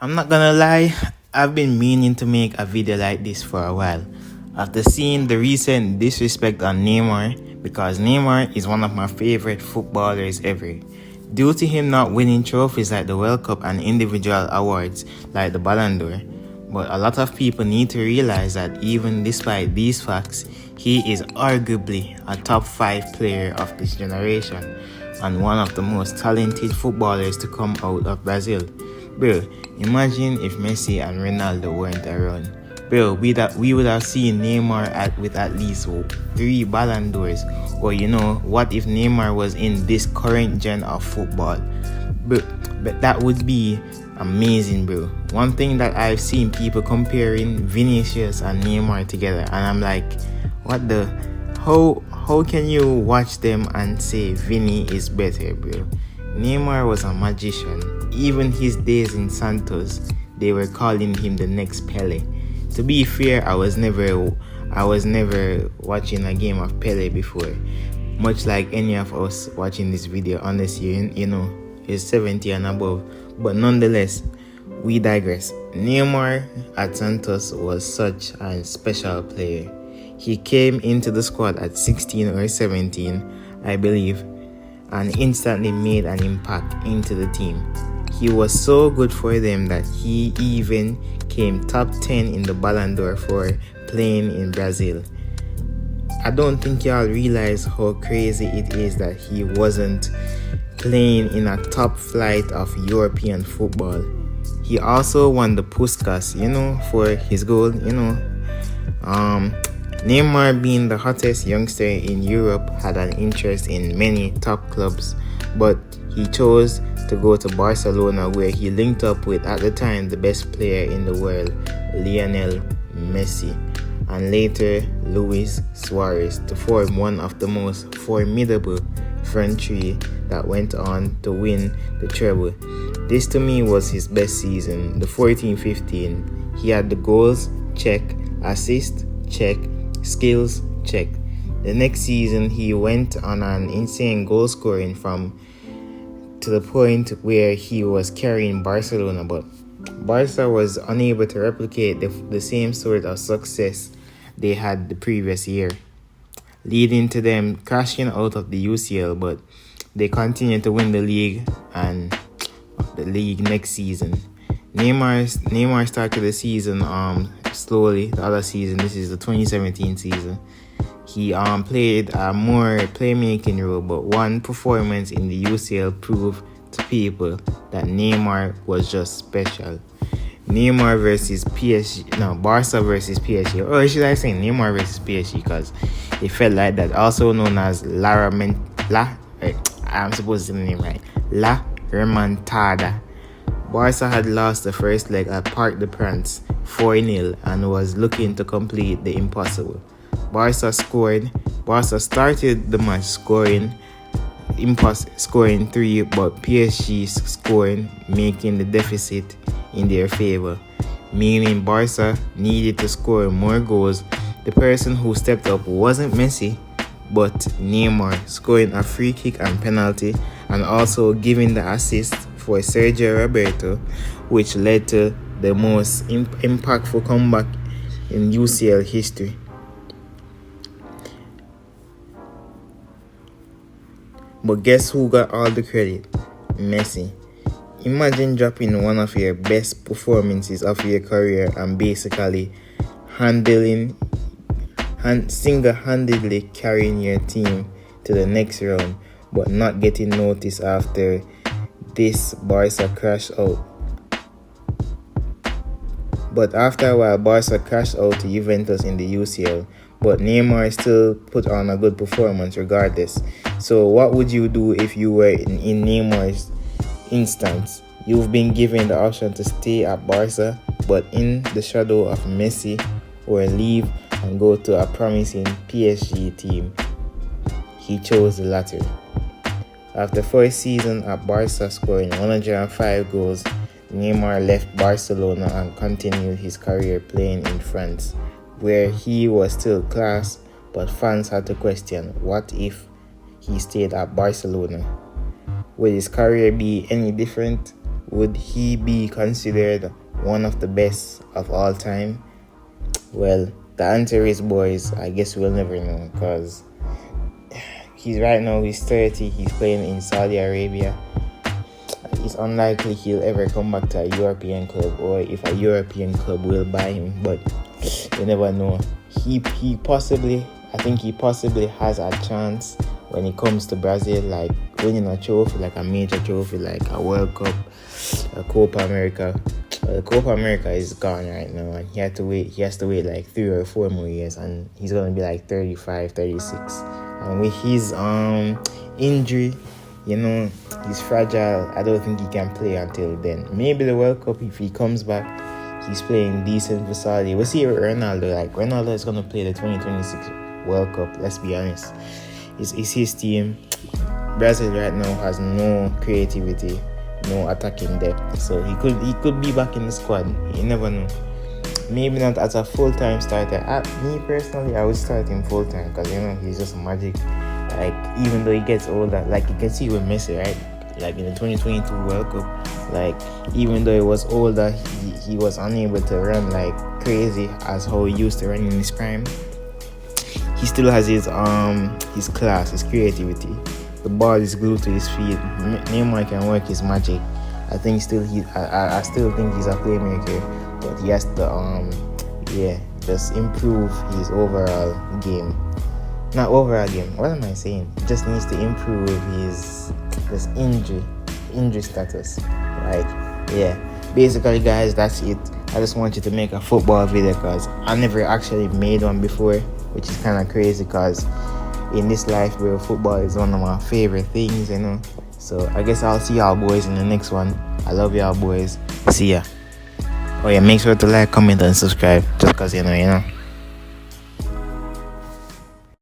I'm not gonna lie, I've been meaning to make a video like this for a while. After seeing the recent disrespect on Neymar, because Neymar is one of my favorite footballers ever. Due to him not winning trophies like the World Cup and individual awards like the Ballon d'Or. But a lot of people need to realize that even despite these facts, he is arguably a top 5 player of this generation and one of the most talented footballers to come out of Brazil. Bro, imagine if Messi and Ronaldo weren't around. Bro, we would have seen Neymar with at least 3 Ballon d'Ors. Or what if Neymar was in this current gen of football? But that would be amazing, bro. One thing that I've seen people comparing Vinicius and Neymar together, and I'm like, how can you watch them and say Vinny is better, bro? Neymar was a magician. Even his days in Santos, they were calling him the next Pele. To be fair, I was never watching a game of Pele before. Much like any of us watching this video, unless you is 70 and above. But nonetheless, we digress. Neymar at Santos was such a special player. He came into the squad at 16 or 17, I believe, and instantly made an impact into the team. He was so good for them that he even came top 10 in the Ballon d'Or for playing in Brazil. I don't think y'all realize how crazy it is that he wasn't playing in a top flight of European football. He also won the Puskas, for his goal, Neymar, being the hottest youngster in Europe, had an interest in many top clubs, but he chose to go to Barcelona, where he linked up with, at the time, the best player in the world, Lionel Messi, and later Luis Suarez, to form one of the most formidable front three that went on to win the treble. This to me was his best season, the 14-15. He had the goals, check, assist, check, skills, check. The next season, he went on an insane goal scoring to the point where he was carrying Barcelona, but Barca was unable to replicate the same sort of success they had the previous year, leading to them crashing out of the UCL, but they continued to win the league next season. Neymar started the season slowly. The other season, this is the 2017 season, he played a more playmaking role, but one performance in the UCL proved to people that Neymar was just special. Barca versus PSG, or should I say Neymar versus PSG, because it felt like that. Also known as I'm supposed to say the name right, La Remontada. Barca had lost the first leg at Parc des Princes 4-0 and was looking to complete the impossible. Barca started the match scoring 3, but PSG scoring, making the deficit in their favor, meaning Barca needed to score more goals. The person who stepped up wasn't Messi, but Neymar, scoring a free kick and penalty, and also giving the assist for Sergio Roberto, which led to the most impactful comeback in UCL history. But guess who got all the credit? Messi. Imagine dropping one of your best performances of your career and basically single-handedly carrying your team to the next round, but not getting noticed after this Barca crashed out. But after a while, Barca crashed out to Juventus in the UCL, but Neymar still put on a good performance regardless. So what would you do if you were in Neymar's instance? You've been given the option to stay at Barca, but in the shadow of Messi, or leave and go to a promising PSG team. He chose the latter. After first season at Barca scoring 105 goals, Neymar left Barcelona and continued his career playing in France, where he was still class, but fans had to question, what if he stayed at Barcelona? Would his career be any different? would he be considered one of the best of all time? Well, the answer is, boys, I guess we'll never know, because he's 30, he's playing in Saudi Arabia. It's unlikely he'll ever come back to a European club, or if a European club will buy him, but you never know. He possibly has a chance when it comes to Brazil, like winning a trophy, like a major trophy, like a World Cup, a Copa America. Copa America is gone right now, and he has to wait like 3 or 4 more years, and he's gonna be like 35, 36. And with his injury, he's fragile. I don't think he can play until then. Maybe the World Cup, if he comes back, he's playing decent for Saudi. We'll see with Ronaldo. Like, Ronaldo is going to play the 2026 World Cup, let's be honest. It's his team. Brazil right now has no creativity, no attacking depth. So he could be back in the squad. You never know. Maybe not as a full-time starter. Me personally, I would start him full-time, because he's just magic. Like, even though he gets older, like you can see with Messi, right? Like in the 2022 World Cup, like even though he was older, he was unable to run like crazy as how he used to run in his prime. He still has his class, his creativity. The ball is glued to his feet. Neymar can work his magic. I still think he's a playmaker, but he has to just improve his overall game. Not overall game. What am I saying? He just needs to improve his injury status. Basically, guys, that's it. I just wanted to make a football video because I never actually made one before, which is kind of crazy because in this life, bro, football is one of my favorite things, So I guess I'll see y'all boys in the next one. I love y'all boys. See ya. Oh yeah, make sure to like, comment, and subscribe just because you know.